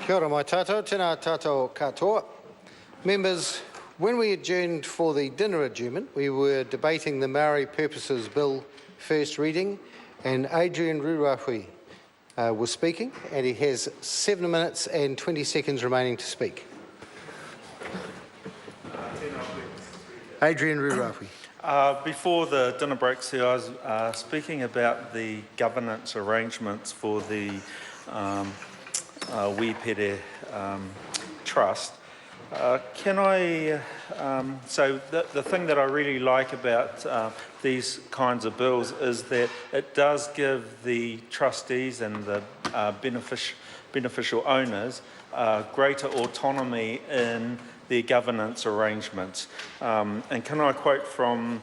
Kia ora mai tātou, tēnā tātou katoa. Members, when we adjourned for the dinner adjournment, we were debating the Maori Purposes Bill first reading, and Adrian Rurahui was speaking, and he has 7 minutes and 20 seconds remaining to speak. Adrian Rurahui. Before the dinner breaks here, I was speaking about the governance arrangements for the Wipere Trust. So the thing that I really like about these kinds of bills is that it does give the trustees and the beneficial owners greater autonomy in their governance arrangements. And can I quote from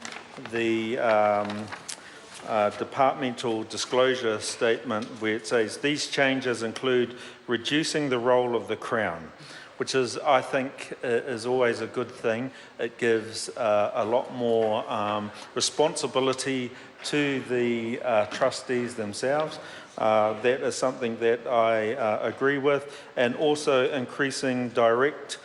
the departmental disclosure statement where it says, these changes include reducing the role of the Crown, which is, I think, is always a good thing. It gives a lot more responsibility to the trustees themselves. That is something that I agree with, and also increasing direct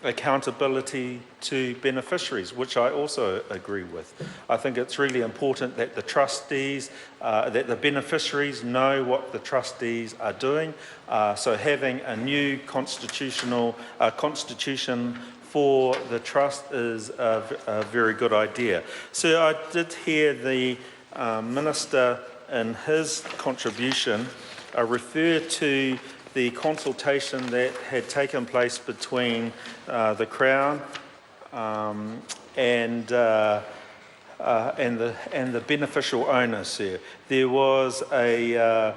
accountability to beneficiaries, which I also agree with. I think it's really important that the trustees, that the beneficiaries know what the trustees are doing. So having a new constitution for the trust is a very good idea. So I did hear the Minister in his contribution refer to the consultation that had taken place between the Crown and the beneficial owners here. There was a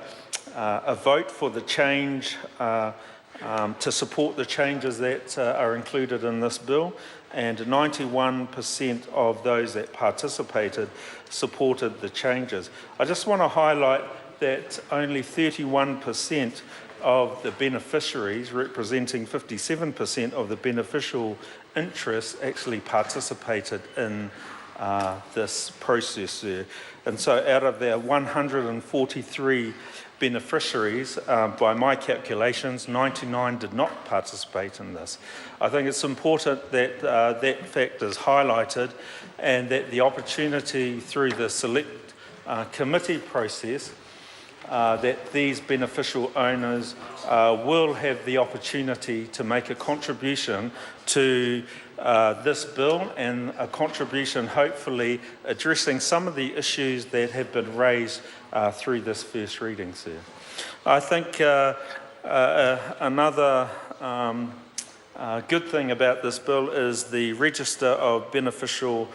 vote for the change to support the changes that are included in this bill, and 91% of those that participated supported the changes. I just want to highlight that only 31% of the beneficiaries, representing 57% of the beneficial interests, actually participated in this process there. And so out of their 143 beneficiaries, by my calculations, 99 did not participate in this. I think it's important that that fact is highlighted, and that the opportunity through the select committee process that these beneficial owners will have the opportunity to make a contribution to this bill, and a contribution hopefully addressing some of the issues that have been raised through this first reading, sir. I think another good thing about this bill is the register of beneficial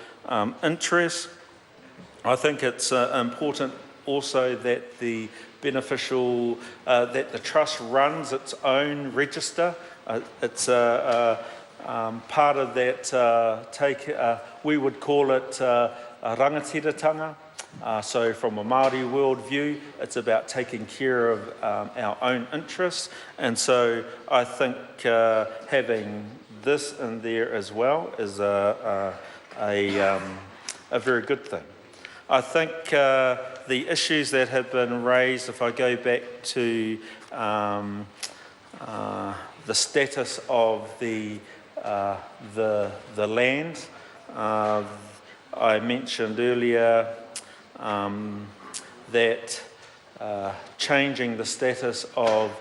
interests. I think it's important also that the beneficial, that the trust runs its own register. It's part of that, we would call it rangatiratanga. So from a Maori worldview, it's about taking care of our own interests. And so I think having this in there as well is a very good thing. I think the issues that have been raised, if I go back to the status of the land, I mentioned earlier that changing the status of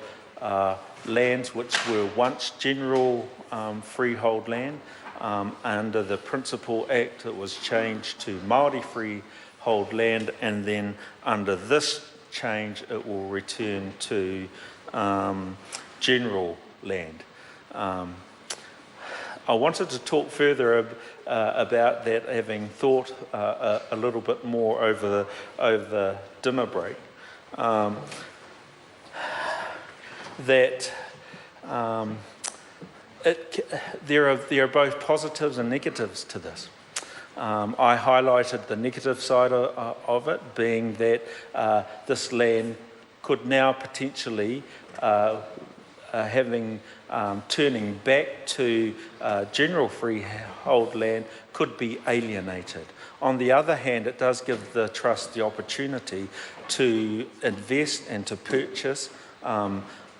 lands which were once general freehold land, under the Principal Act it was changed to Maori freehold land, and then under this change it will return to general land. I wanted to talk further about that, having thought a little bit more over the dinner break, that there are both positives and negatives to this. I highlighted the negative side of it, being that this land could now potentially, turning back to general freehold land, could be alienated. On the other hand, it does give the trust the opportunity to invest and to purchase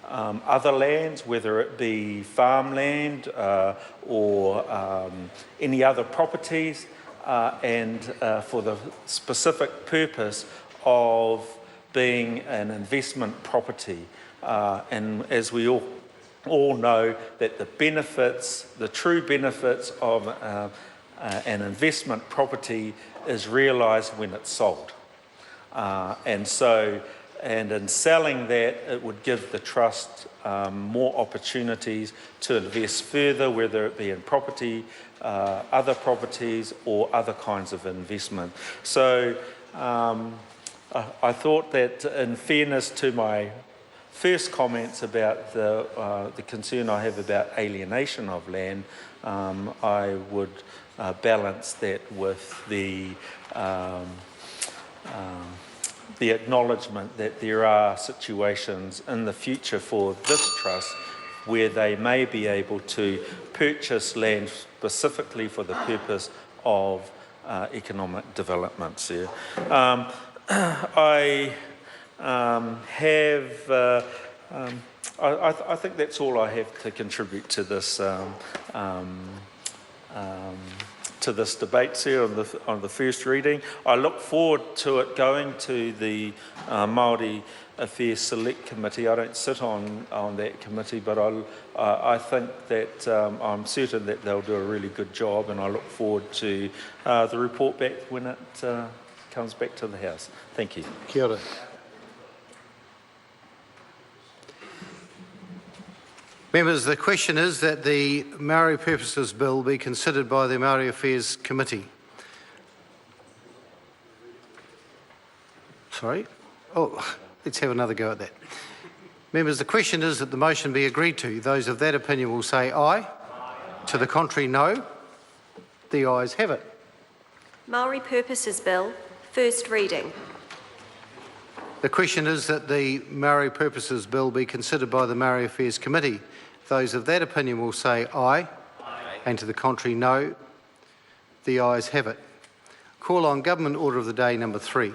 other lands, whether it be farmland or any other properties, and for the specific purpose of being an investment property. And as we all know, that the benefits, the true benefits of an investment property is realised when it's sold. And in selling that, it would give the trust more opportunities to invest further, whether it be in property, other properties, or other kinds of investment. So I thought that, in fairness to my first comments about the concern I have about alienation of land, I would balance that with the acknowledgement that there are situations in the future for this trust where they may be able to purchase land specifically for the purpose of economic development. So, I think that's all I have to contribute to this debate, sir, on the first reading. I look forward to it going to the Maori Affairs Select Committee. I don't sit on that committee, but I think that I'm certain that they'll do a really good job, and I look forward to the report back when it comes back to the House. Thank you. Kia ora. Members, the question is that the Maori Purposes Bill be considered by the Maori Affairs Committee. Sorry? Oh, let's have another go at that. Members, the question is that the motion be agreed to. Those of that opinion will say aye. Aye. To the contrary, no. The ayes have it. Maori Purposes Bill, first reading. The question is that the Maori Purposes Bill be considered by the Maori Affairs Committee. Those of that opinion will say aye. Aye. And to the contrary, no. The ayes have it. Call on Government Order of the Day number 3.